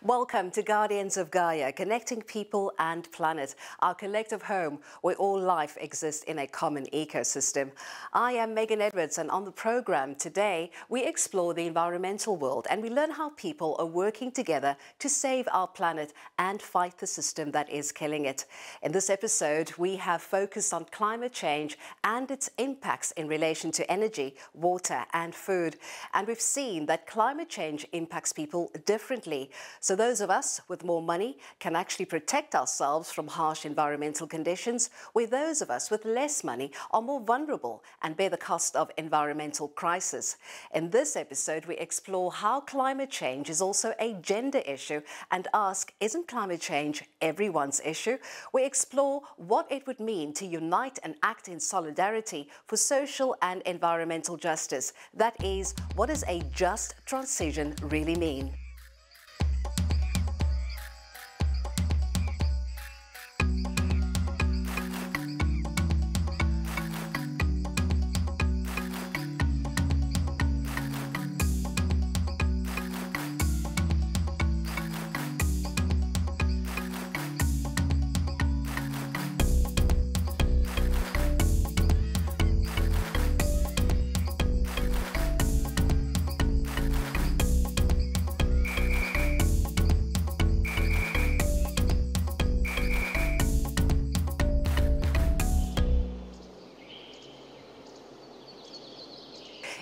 Welcome to Guardians of Gaia, connecting people and planet, our collective home where all life exists in a common ecosystem. I am Megan Edwards, and on the program today, we explore the environmental world and we learn how people are working together to save our planet and fight the system that is killing it. In this episode, we have focused on climate change and its impacts in relation to energy, water and food. And we've seen that climate change impacts people differently. So those of us with more money can actually protect ourselves from harsh environmental conditions, where those of us with less money are more vulnerable and bear the cost of environmental crisis. In this episode, we explore how climate change is also a gender issue and ask, isn't climate change everyone's issue? We explore what it would mean to unite and act in solidarity for social and environmental justice. That is, what does a just transition really mean?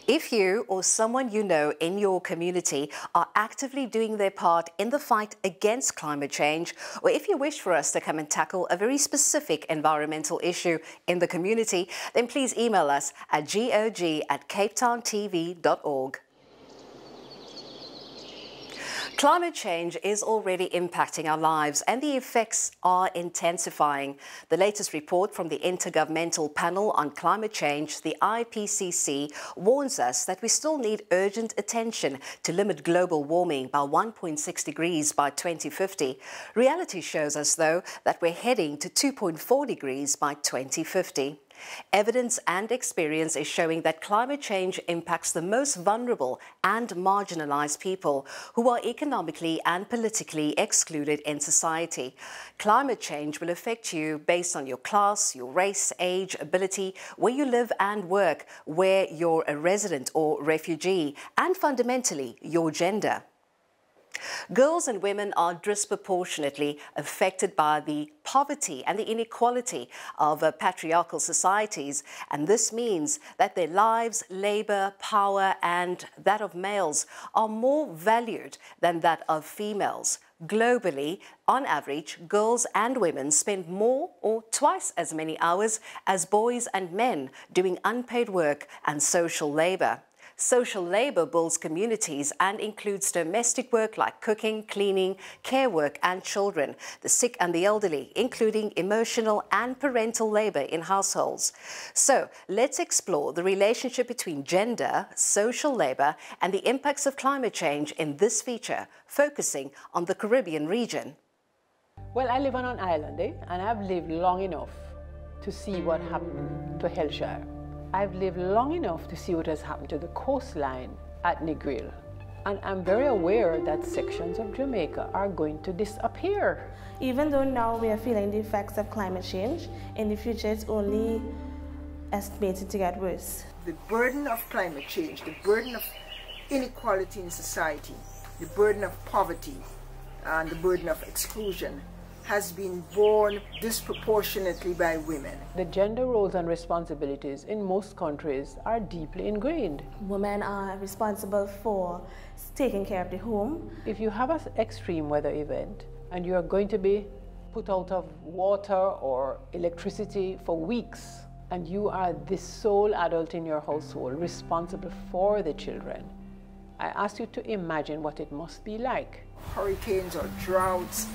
If you or someone you know in your community are actively doing their part in the fight against climate change, or if you wish for us to come and tackle a very specific environmental issue in the community, then please email us at gog@capetowntv.org. Climate change is already impacting our lives and the effects are intensifying. The latest report from the Intergovernmental Panel on Climate Change, the IPCC, warns us that we still need urgent attention to limit global warming by 1.6 degrees by 2050. Reality shows us, though, that we're heading to 2.4 degrees by 2050. Evidence and experience is showing that climate change impacts the most vulnerable and marginalized people who are economically and politically excluded in society. Climate change will affect you based on your class, your race, age, ability, where you live and work, where you're a resident or refugee, and fundamentally, your gender. Girls and women are disproportionately affected by the poverty and the inequality of patriarchal societies, and this means that their lives, labor, power and that of males are more valued than that of females. Globally, on average, girls and women spend more or twice as many hours as boys and men doing unpaid work and social labor. Social labor builds communities and includes domestic work like cooking, cleaning, care work and children, the sick and the elderly, including emotional and parental labor in households. So let's explore the relationship between gender, social labor and the impacts of climate change in this feature, focusing on the Caribbean region. Well, I live on an island, and I've lived long enough to see what happened to Hellshire. I've lived long enough to see what has happened to the coastline at Negril. And I'm very aware that sections of Jamaica are going to disappear. Even though now we are feeling the effects of climate change, in the future it's only estimated to get worse. The burden of climate change, the burden of inequality in society, the burden of poverty, and the burden of exclusion has been borne disproportionately by women. The gender roles and responsibilities in most countries are deeply ingrained. Women are responsible for taking care of the home. If you have an extreme weather event and you are going to be put out of water or electricity for weeks, and you are the sole adult in your household responsible for the children, I ask you to imagine what it must be like. Hurricanes or droughts,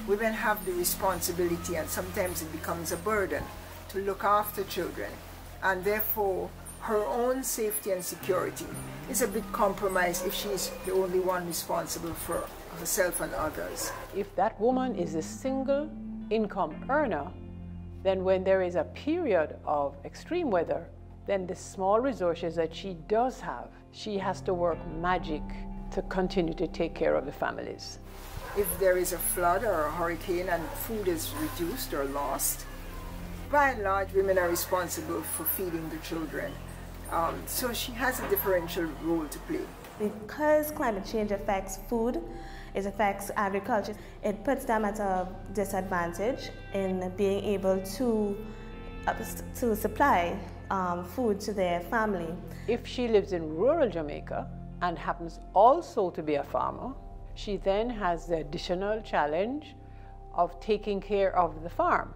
women have the responsibility, and sometimes it becomes a burden, to look after children, and therefore her own safety and security is a bit compromised if she's the only one responsible for herself and others. If that woman is a single income earner, then when there is a period of extreme weather, then the small resources that she does have, she has to work magic to continue to take care of the families. if there is a flood or a hurricane and food is reduced or lost, by and large, women are responsible for feeding the children. So she has a differential role to play. Because climate change affects food, it affects agriculture, it puts them at a disadvantage in being able to supply food to their family. If she lives in rural Jamaica and happens also to be a farmer, she then has the additional challenge of taking care of the farm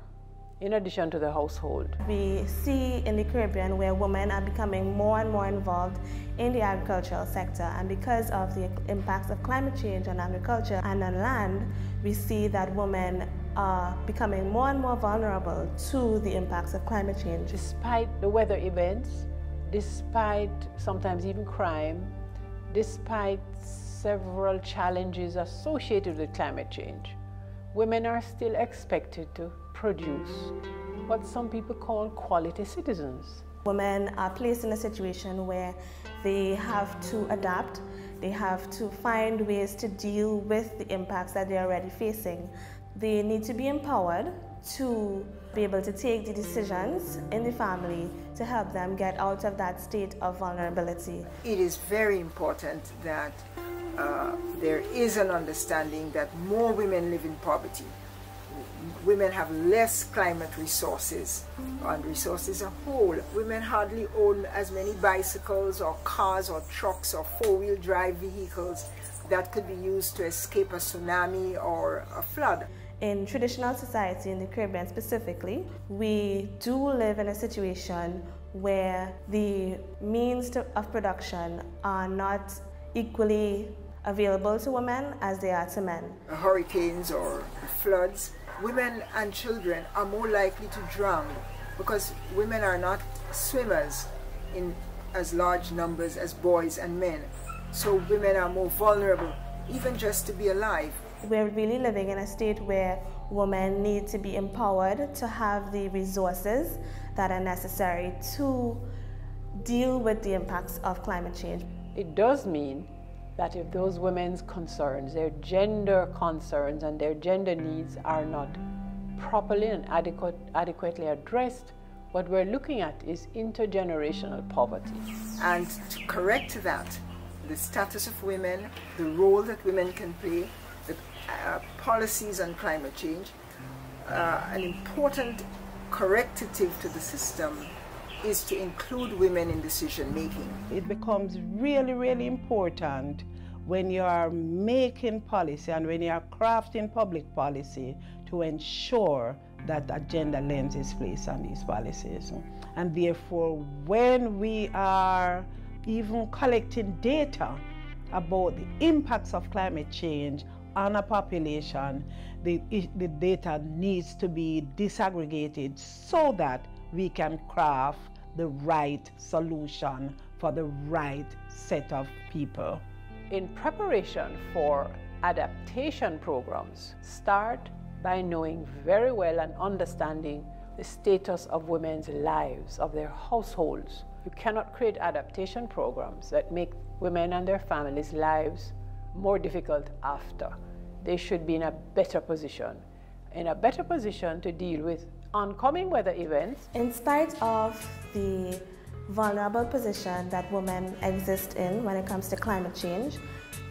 in addition to the household. We see in the Caribbean where women are becoming more and more involved in the agricultural sector, and because of the impacts of climate change on agriculture and on land, we see that women are becoming more and more vulnerable to the impacts of climate change. Despite the weather events, despite sometimes even crime, despite several challenges associated with climate change, women are still expected to produce what some people call quality citizens. Women are placed in a situation where they have to adapt, they have to find ways to deal with the impacts that they're already facing. They need to be empowered to be able to take the decisions in the family to help them get out of that state of vulnerability. It is very important that there is an understanding that more women live in poverty. Women have less climate resources and resources as a whole. Women hardly own as many bicycles or cars or trucks or four-wheel drive vehicles that could be used to escape a tsunami or a flood. In traditional society, in the Caribbean specifically, we do live in a situation where the means of production are not equally available to women as they are to men. Hurricanes or floods, women and children are more likely to drown because women are not swimmers in as large numbers as boys and men. So women are more vulnerable, even just to be alive. We're really living in a state where women need to be empowered to have the resources that are necessary to deal with the impacts of climate change. It does mean that if those women's concerns, their gender concerns and their gender needs are not properly and adequately addressed, what we're looking at is intergenerational poverty. And to correct that, the status of women, the role that women can play, the policies on climate change, an important corrective to the system is to include women in decision making. It becomes really, really important when you are making policy and when you are crafting public policy to ensure that a gender lens is placed on these policies. And therefore, when we are even collecting data about the impacts of climate change on a population, the data needs to be disaggregated so that we can craft the right solution for the right set of people. In preparation for adaptation programs, start by knowing very well and understanding the status of women's lives, of their households. You cannot create adaptation programs that make women and their families' lives more difficult after. They should be in a better position to deal with oncoming weather events. In spite of the vulnerable position that women exist in when it comes to climate change,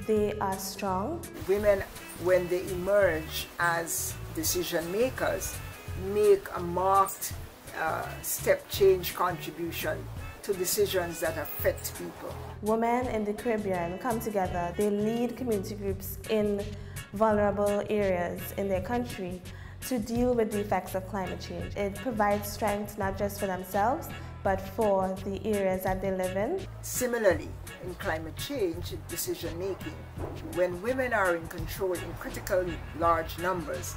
they are strong. Women, when they emerge as decision makers, make a marked step change contribution to decisions that affect people. Women in the Caribbean come together, they lead community groups in vulnerable areas in their country to deal with the effects of climate change. It provides strength not just for themselves, but for the areas that they live in. Similarly, in climate change decision making, when women are in control in critical large numbers,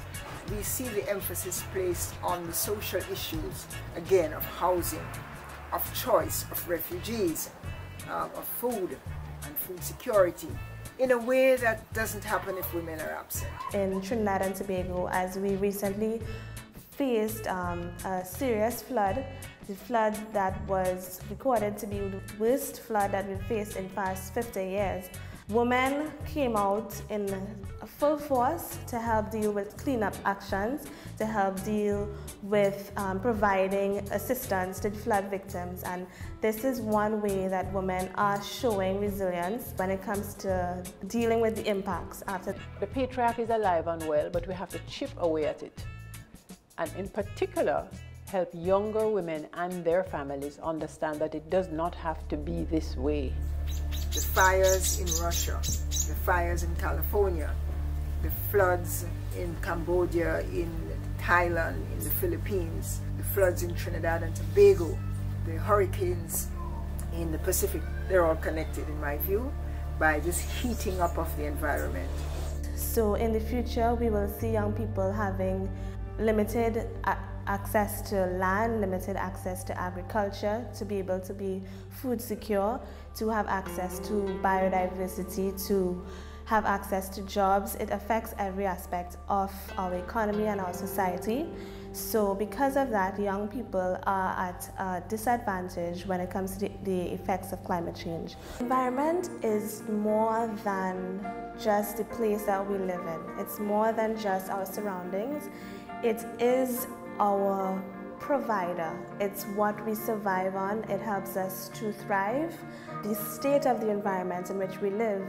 we see the emphasis placed on the social issues, again, of housing, of choice, of refugees, of food and food security, in a way that doesn't happen if women are absent. In Trinidad and Tobago, as we recently faced a serious flood, the flood that was recorded to be the worst flood that we've faced in the past 50 years, Women came out in full force to help deal with cleanup actions, to help deal with providing assistance to flood victims. And this is one way that women are showing resilience when it comes to dealing with the impacts after. The patriarchy is alive and well, but we have to chip away at it. And in particular, help younger women and their families understand that it does not have to be this way. The fires in Russia, the fires in California, the floods in Cambodia, in Thailand, in the Philippines, the floods in Trinidad and Tobago, the hurricanes in the Pacific, they're all connected in my view by this heating up of the environment. So in the future, we will see young people having limited access to land, limited access to agriculture, to be able to be food secure, to have access to biodiversity, to have access to jobs. It affects every aspect of our economy and our society. So because of that, young people are at a disadvantage when it comes to the effects of climate change. Environment is more than just the place that we live in. It's more than just our surroundings. It is our provider. It's what we survive on. It helps us to thrive. The state of the environment in which we live,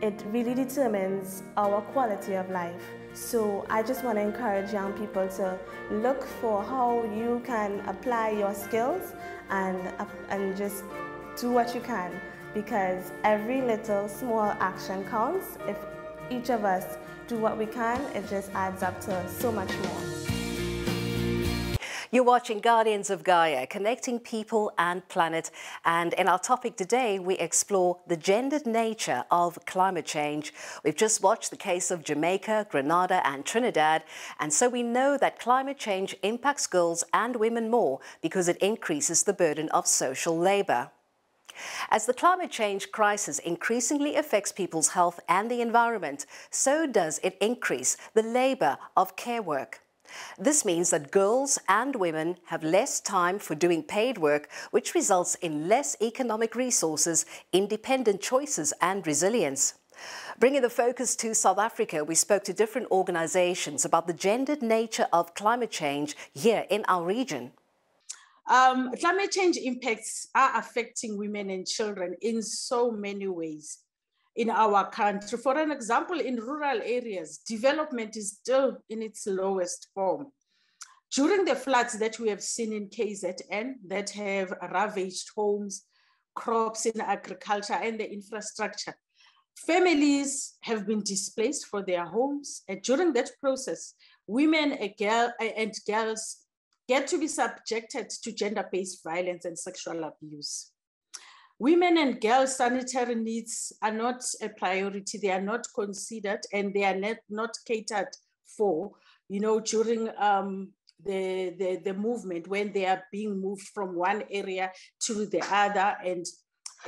it really determines our quality of life. So I just want to encourage young people to look for how you can apply your skills and just do what you can, because every little small action counts. If each of us do what we can, it just adds up to so much more. You're watching Guardians of Gaia, connecting people and planet. And in our topic today, we explore the gendered nature of climate change. We've just watched the case of Jamaica, Grenada and Trinidad. And so we know that climate change impacts girls and women more because it increases the burden of social labor. As the climate change crisis increasingly affects people's health and the environment, so does it increase the labor of care work. This means that girls and women have less time for doing paid work, which results in less economic resources, independent choices and resilience. Bringing the focus to South Africa, we spoke to different organizations about the gendered nature of climate change here in our region. Climate change impacts are affecting women and children in so many ways in our country. For an example, in rural areas, development is still in its lowest form. During the floods that we have seen in KZN that have ravaged homes, crops in agriculture and the infrastructure, families have been displaced for their homes. And during that process, women and girls get to be subjected to gender-based violence and sexual abuse. Women and girls' sanitary needs are not a priority. They are not considered and they are not catered for, you know, during the movement when they are being moved from one area to the other. And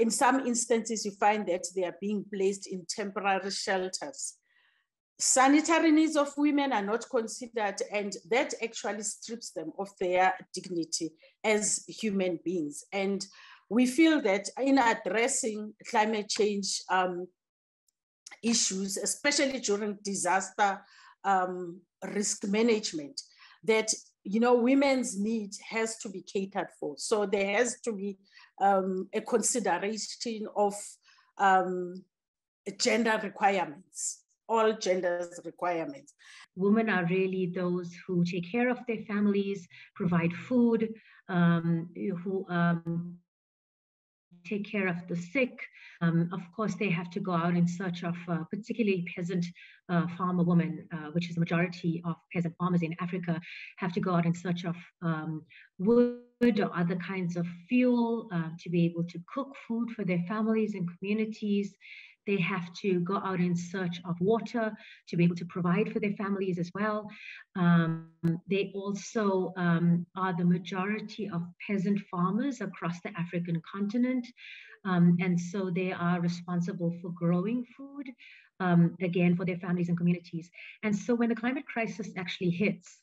in some instances, you find that they are being placed in temporary shelters. Sanitary needs of women are not considered, and that actually strips them of their dignity as human beings. And we feel that in addressing climate change issues, especially during disaster risk management, that, you know, women's needs has to be catered for. So there has to be a consideration of gender requirements, all genders requirements. Women are really those who take care of their families, provide food, who take care of the sick. Of course, they have to go out in search of particularly peasant farmer women, which is the majority of peasant farmers in Africa, have to go out in search of wood or other kinds of fuel to be able to cook food for their families and communities. They have to go out in search of water to be able to provide for their families as well. They also are the majority of peasant farmers across the African continent. And so they are responsible for growing food, again, for their families and communities. And so when the climate crisis actually hits,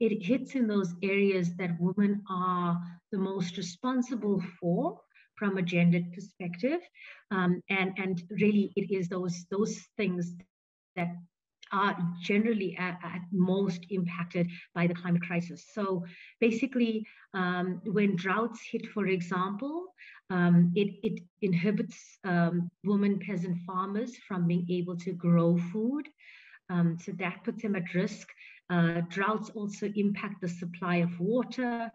it hits in those areas that women are the most responsible for from a gendered perspective. And really it is those things that are generally at most impacted by the climate crisis. So basically, when droughts hit, for example, it inhibits women peasant farmers from being able to grow food. So that puts them at risk. Droughts also impact the supply of water.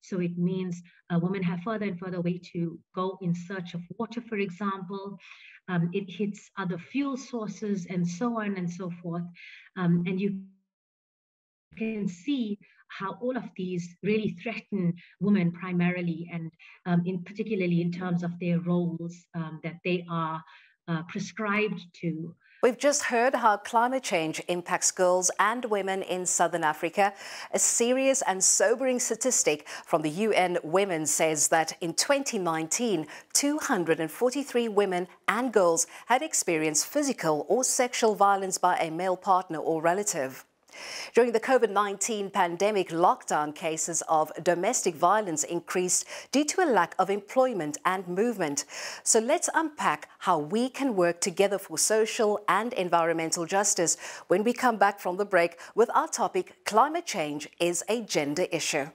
So it means women have further and further way to go in search of water, for example. It hits other fuel sources and so on and so forth. And you can see how all of these really threaten women primarily, and particularly in terms of their roles that they are prescribed to. We've just heard how climate change impacts girls and women in Southern Africa. A serious and sobering statistic from the UN Women says that in 2019, 243 women and girls had experienced physical or sexual violence by a male partner or relative. During the COVID-19 pandemic, lockdown cases of domestic violence increased due to a lack of employment and movement. So let's unpack how we can work together for social and environmental justice when we come back from the break with our topic, Climate Change is a Gender Issue.